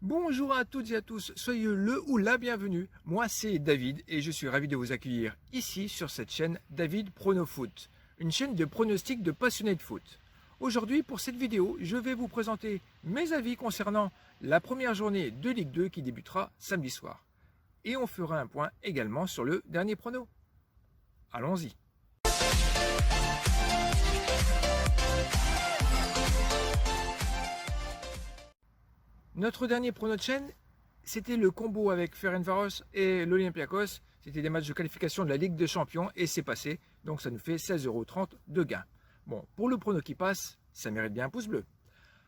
Bonjour à toutes et à tous, soyez le ou la bienvenue. Moi c'est David et je suis ravi de vous accueillir ici sur cette chaîne David Pronofoot, une chaîne de pronostics de passionnés de foot. Aujourd'hui pour cette vidéo, je vais vous présenter mes avis concernant la première journée de Ligue 2 qui débutera samedi soir. Et on fera un point également sur le dernier prono. Allons-y. Notre dernier prono de chaîne, c'était le combo avec Ferencváros et l'Olympiakos. C'était des matchs de qualification de la Ligue des Champions et c'est passé. Donc ça nous fait 16,30 € de gain. Bon, pour le prono qui passe, ça mérite bien un pouce bleu.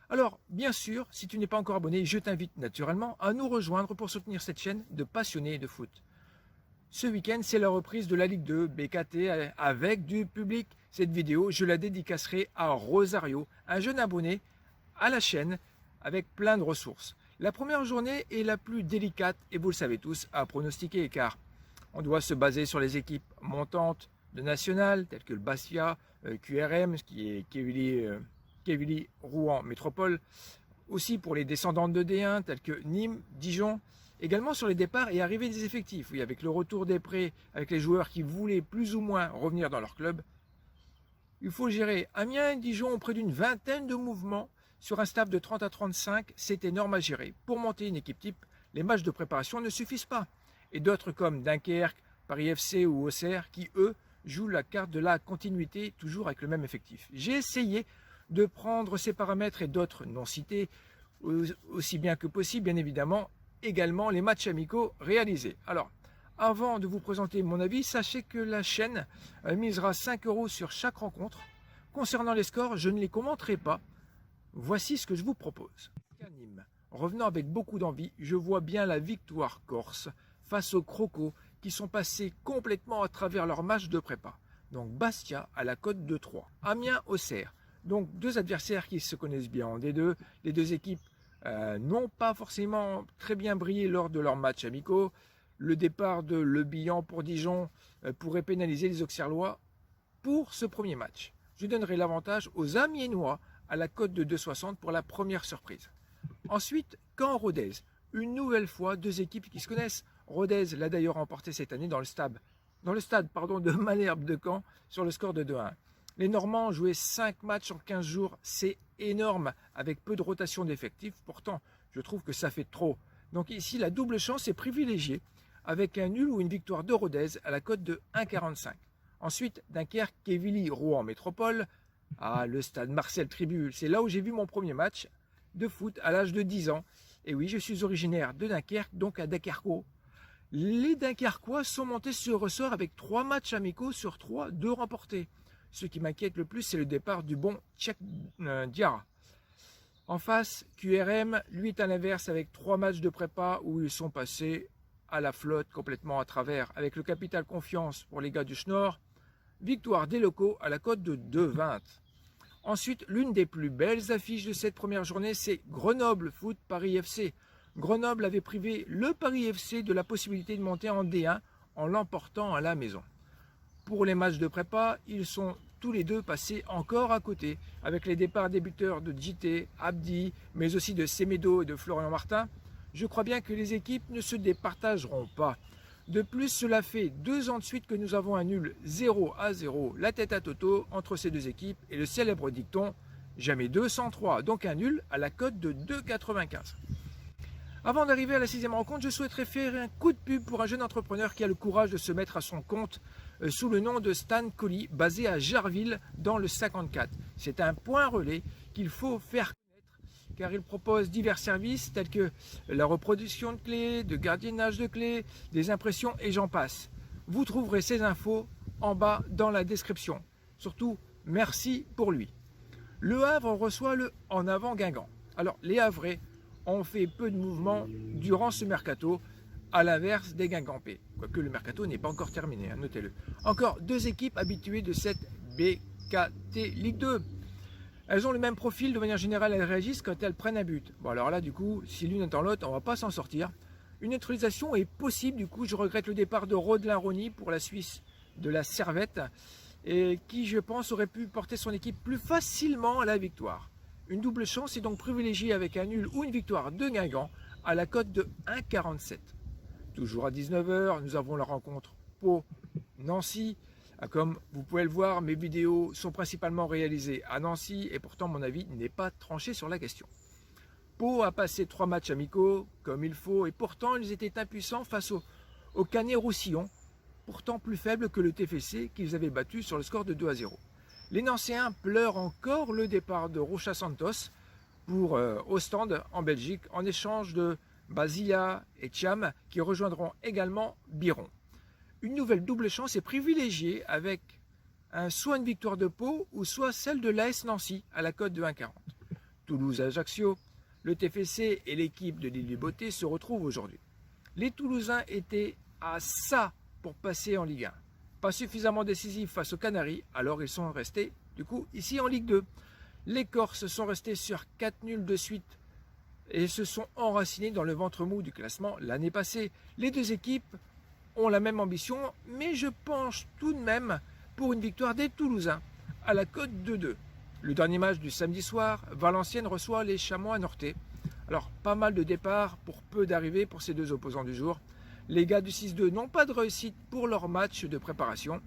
Alors, bien sûr, si tu n'es pas encore abonné, je t'invite naturellement à nous rejoindre pour soutenir cette chaîne de passionnés de foot. Ce week-end, c'est la reprise de la Ligue 2 BKT avec du public. Cette vidéo, je la dédicacerai à Rosario, un jeune abonné à la chaîne avec plein de ressources. La première journée est la plus délicate et vous le savez tous à pronostiquer car on doit se baser sur les équipes montantes de national telles que le Bastia, QRM, qui est Quevilly Rouen Métropole, aussi pour les descendantes de D1 telles que Nîmes, Dijon, également sur les départs et arrivées des effectifs, oui, avec le retour des prêts, avec les joueurs qui voulaient plus ou moins revenir dans leur club. Il faut gérer Amiens et Dijon ont près d'une vingtaine de mouvements. Sur un staff de 30 à 35, c'est énorme à gérer. Pour monter une équipe type, les matchs de préparation ne suffisent pas. Et d'autres comme Dunkerque, Paris FC ou Auxerre, qui eux jouent la carte de la continuité, toujours avec le même effectif. J'ai essayé de prendre ces paramètres et d'autres non cités, aussi bien que possible, bien évidemment, également les matchs amicaux réalisés. Alors, avant de vous présenter mon avis, sachez que la chaîne misera 5 € sur chaque rencontre. Concernant les scores, je ne les commenterai pas. Voici ce que je vous propose. À Nîmes, revenant avec beaucoup d'envie, je vois bien la victoire corse face aux Crocos qui sont passés complètement à travers leur match de prépa. Donc Bastia à la cote de 3. Amiens Auxerre. Donc deux adversaires qui se connaissent bien en D2. Les deux équipes n'ont pas forcément très bien brillé lors de leurs matchs amicaux. Le départ de Le Bihan pour Dijon pourrait pénaliser les Auxerrois pour ce premier match. Je donnerai l'avantage aux Amiénois à la cote de 2,60 pour la première surprise. Ensuite, Caen-Rodez. Une nouvelle fois, deux équipes qui se connaissent. Rodez l'a d'ailleurs remporté cette année dans le stade de Malherbe de Caen sur le score de 2-1. Les Normands ont joué 5 matchs en 15 jours, c'est énorme avec peu de rotation d'effectifs. Pourtant, je trouve que ça fait trop. Donc ici, la double chance est privilégiée avec un nul ou une victoire de Rodez à la cote de 1,45. Ensuite, Dunkerque, Quevilly Rouen Métropole. Ah, le stade Marcel Tribut, c'est là où j'ai vu mon premier match de foot à l'âge de 10 ans. Et oui, je suis originaire de Dunkerque, donc à Dunkerquois. Les Dunkerquois sont montés sur ressort avec 3 matchs amicaux sur 3, 2 remportés. Ce qui m'inquiète le plus, c'est le départ du bon Tchèque Diarra. En face, QRM, lui est à l'inverse avec 3 matchs de prépa où ils sont passés à la flotte complètement à travers. Avec le capital confiance pour les gars du Schnorr, victoire des locaux à la cote de 2,20. Ensuite, l'une des plus belles affiches de cette première journée, c'est Grenoble Foot Paris FC. Grenoble avait privé le Paris FC de la possibilité de monter en D1 en l'emportant à la maison. Pour les matchs de prépa, ils sont tous les deux passés encore à côté, avec les départs des buteurs de JT, Abdi, mais aussi de Semedo et de Florian Martin. Je crois bien que les équipes ne se départageront pas. De plus, cela fait 2 ans de suite que nous avons un nul 0-0, la tête à Toto, entre ces deux équipes et le célèbre dicton « jamais 203 », donc un nul à la cote de 2,95. Avant d'arriver à la 6e rencontre, je souhaiterais faire un coup de pub pour un jeune entrepreneur qui a le courage de se mettre à son compte sous le nom de Stan Colli, basé à Jarville dans le 54. C'est un point relais qu'il faut faire car il propose divers services tels que la reproduction de clés, de gardiennage de clés, des impressions et j'en passe. Vous trouverez ces infos en bas dans la description. Surtout, merci pour lui. Le Havre reçoit le En Avant Guingamp. Alors, les Havrais ont fait peu de mouvements durant ce mercato, à l'inverse des Guingampais. Quoique le mercato n'est pas encore terminé, hein, notez-le. Encore 2 équipes habituées de cette BKT Ligue 2. Elles ont le même profil, de manière générale, elles réagissent quand elles prennent un but. Bon, alors là, du coup, si l'une attend l'autre, on ne va pas s'en sortir. Une neutralisation est possible, du coup, je regrette le départ de Rodelin-Rony pour la Suisse de la Servette, et qui, je pense, aurait pu porter son équipe plus facilement à la victoire. Une double chance est donc privilégiée avec un nul ou une victoire de Guingamp à la cote de 1,47. Toujours à 19 h, nous avons la rencontre Pau-Nancy. Comme vous pouvez le voir, mes vidéos sont principalement réalisées à Nancy et pourtant mon avis n'est pas tranché sur la question. Pau a passé 3 matchs amicaux comme il faut et pourtant ils étaient impuissants face au Canet-Roussillon, pourtant plus faible que le TFC qu'ils avaient battu sur le score de 2-0. Les Nancéens pleurent encore le départ de Rocha Santos pour Ostende en Belgique en échange de Basila et Thiam qui rejoindront également Biron. Une nouvelle double chance est privilégiée avec soit une victoire de Pau ou soit celle de l'AS Nancy à la cote de 1,40. Toulouse-Ajaccio, le TFC et l'équipe de l'Île du Beauté se retrouvent aujourd'hui. Les Toulousains étaient à ça pour passer en Ligue 1. Pas suffisamment décisifs face aux Canaries, alors ils sont restés du coup ici en Ligue 2. Les Corses sont restés sur 4 nuls de suite et se sont enracinés dans le ventre mou du classement l'année passée. Les deux équipes ont la même ambition, mais je penche tout de même pour une victoire des Toulousains à la cote de 2. Le dernier match du samedi soir, Valenciennes reçoit les Chamois Nortais. Alors, pas mal de départs pour peu d'arrivées pour ces deux opposants du jour. Les gars du 6-2 n'ont pas de réussite pour leur match de préparation.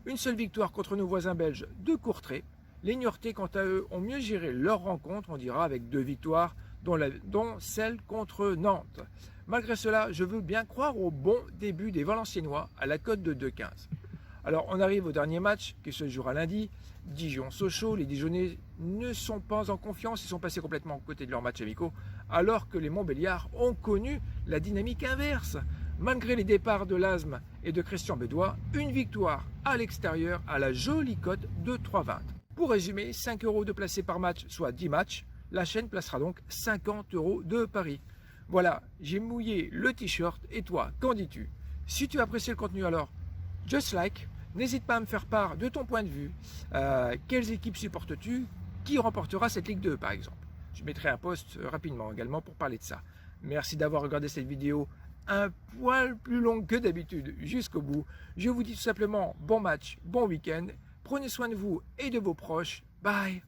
Une seule victoire contre nos voisins belges de Courtrai. Les Niortais, quant à eux, ont mieux géré leur rencontre, on dira, avec 2 victoires, dont celle contre Nantes. Malgré cela, je veux bien croire au bon début des Valenciennois à la cote de 2,15. Alors, on arrive au dernier match qui se jouera lundi. Dijon-Sochaux, les Dijonnais ne sont pas en confiance, ils sont passés complètement aux côtés de leurs matchs amicaux, alors que les Montbéliards ont connu la dynamique inverse. Malgré les départs de Lasme et de Christian Bédois, une victoire à l'extérieur à la jolie cote de 3,20. Pour résumer, 5 € de placés par match, soit 10 matchs, la chaîne placera donc 50 € de pari. Voilà, j'ai mouillé le t-shirt et toi, qu'en dis-tu? Si tu apprécies le contenu alors, just like. N'hésite pas à me faire part de ton point de vue. Quelles équipes supportes-tu? Qui remportera cette Ligue 2 par exemple? Je mettrai un post rapidement également pour parler de ça. Merci d'avoir regardé cette vidéo un poil plus longue que d'habitude jusqu'au bout. Je vous dis tout simplement bon match, bon week-end. Prenez soin de vous et de vos proches. Bye!